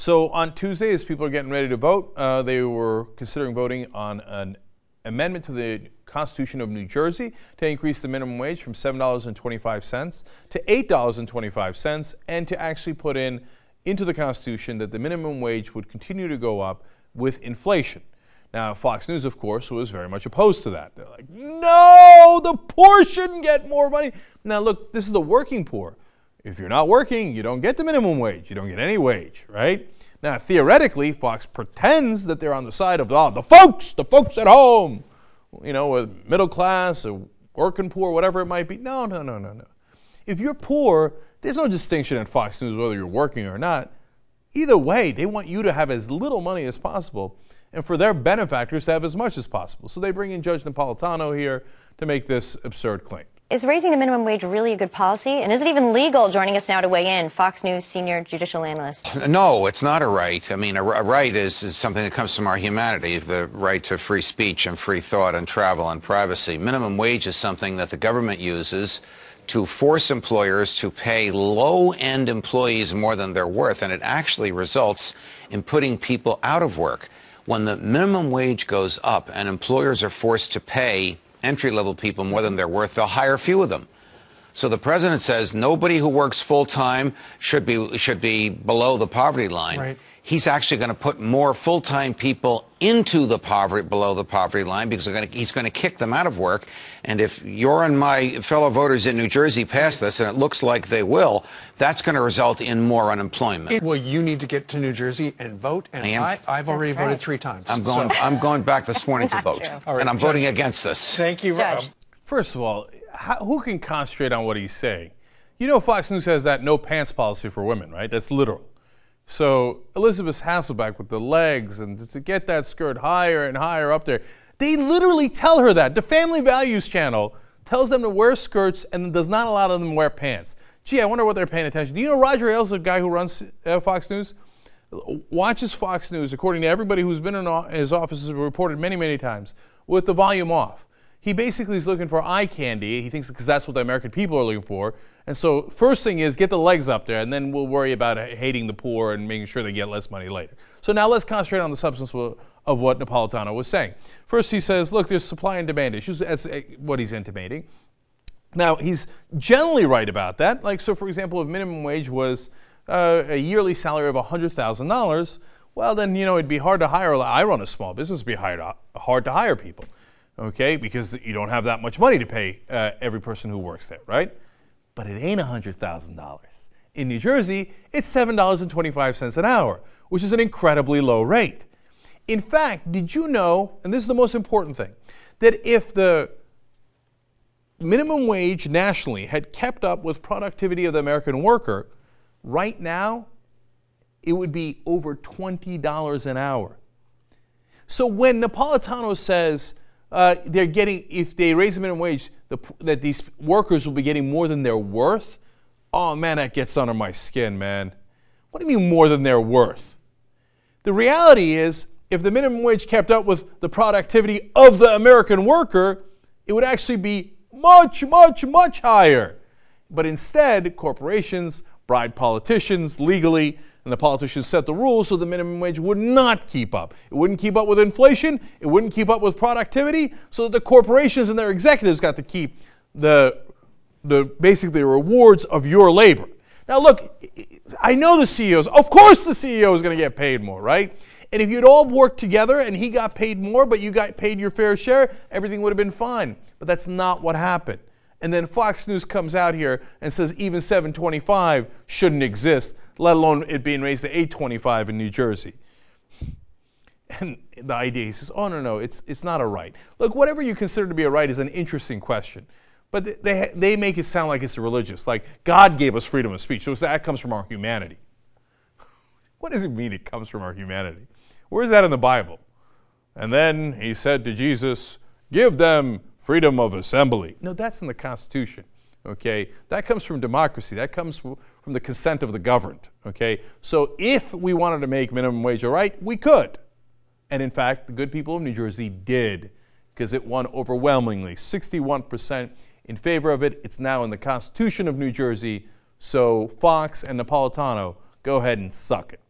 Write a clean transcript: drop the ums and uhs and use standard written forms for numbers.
So on Tuesday, as people are getting ready to vote, they were considering voting on an amendment to the Constitution of New Jersey to increase the minimum wage from $7.25 to $8.25, and to actually put into the Constitution that the minimum wage would continue to go up with inflation. Now, Fox News, of course, was very much opposed to that. They're like, no, the poor shouldn't get more money. Now, look, this is the working poor. If you're not working, you don't get the minimum wage. You don't get any wage, right? Now, theoretically, Fox pretends that they're on the side of the folks at home, you know, with middle class or working poor, whatever it might be. No. If you're poor, there's no distinction at Fox News whether you're working or not. Either way, they want you to have as little money as possible and for their benefactors to have as much as possible. So they bring in Judge Napolitano here to make this absurd claim. Is raising the minimum wage really a good policy? And is it even legal? Joining us now to weigh in, Fox News senior judicial analyst. No, it's not a right. I mean, a right is something that comes from our humanity, the right to free speech and free thought and travel and privacy. Minimum wage is something that the government uses to force employers to pay low-end employees more than they're worth, and it actually results in putting people out of work. When the minimum wage goes up and employers are forced to pay entry-level people more than they're worth, they'll hire few of them. So the president says nobody who works full-time should be below the poverty line. Right. He's actually going to put more full-time people into the below the poverty line, because he's going to kick them out of work. And if your and my fellow voters in New Jersey pass this, and it looks like they will, that's going to result in more unemployment. Well, you need to get to New Jersey and vote, and I've already voted 3 times. I'm going back this morning to vote, right, and I'm voting against this. Thank you. First of all, who can concentrate on what he's saying? You know, Fox News has that no pants policy for women, right? That's literal. So Elizabeth Hasselbeck with the legs, and to get that skirt higher and higher up there, they literally tell her that. The Family Values channel tells them to wear skirts and does not allow them to wear pants. Gee, I wonder what they're paying attention to. You know Roger Ailes, the guy who runs Fox News, watches Fox News, according to everybody who's been in his office, has reported many, many times, with the volume off. He basically is looking for eye candy. He thinks because that's what the American people are looking for. And so first thing is get the legs up there, and then we'll worry about hating the poor and making sure they get less money later. So now let's concentrate on the substance of what Napolitano was saying. First he says, look, there's supply and demand issues. That's what he's intimating. Now, he's generally right about that. Like, so for example, if minimum wage was a yearly salary of $100,000, well, then, you know, it'd be hard to hire. I run a small business, it'd be hard to hire people, okay, because you don't have that much money to pay every person who works there, right? But it ain't $100,000. In New Jersey, it's $7.25 an hour, which is an incredibly low rate. In fact, did you know, and this is the most important thing, that if the minimum wage nationally had kept up with productivity of the American worker, right now, it would be over $20 an hour. So when Napolitano says if they raise the minimum wage, that these workers will be getting more than they're worth, oh man, that gets under my skin, man. What do you mean more than they're worth? The reality is, if the minimum wage kept up with the productivity of the American worker, it would actually be much, much, much higher. But instead, corporations bribe politicians legally, and the politicians set the rules so the minimum wage would not keep up. It wouldn't keep up with inflation. It wouldn't keep up with productivity. So the corporations and their executives got to keep basically the rewards of your labor. Now look, I know the CEOs. Of course the CEO is going to get paid more, right? And if you'd all worked together and he got paid more, but you got paid your fair share, everything would have been fine. But that's not what happened. And then Fox News comes out here and says even $7.25 shouldn't exist, let alone it being raised to $8.25 in New Jersey. And the idea, he says, oh, no, it's not a right. Look, whatever you consider to be a right is an interesting question. But they make it sound like it's religious, like God gave us freedom of speech. So that comes from our humanity. What does it mean it comes from our humanity? Where is that in the Bible? And then he said to Jesus, give them freedom of assembly. No, that's in the Constitution, okay? That comes from democracy. That comes from the consent of the governed, okay? So if we wanted to make minimum wage a right, we could. And in fact, the good people of New Jersey did, because it won overwhelmingly, 61% in favor of it. It's now in the Constitution of New Jersey. So Fox and Napolitano, go ahead and suck it.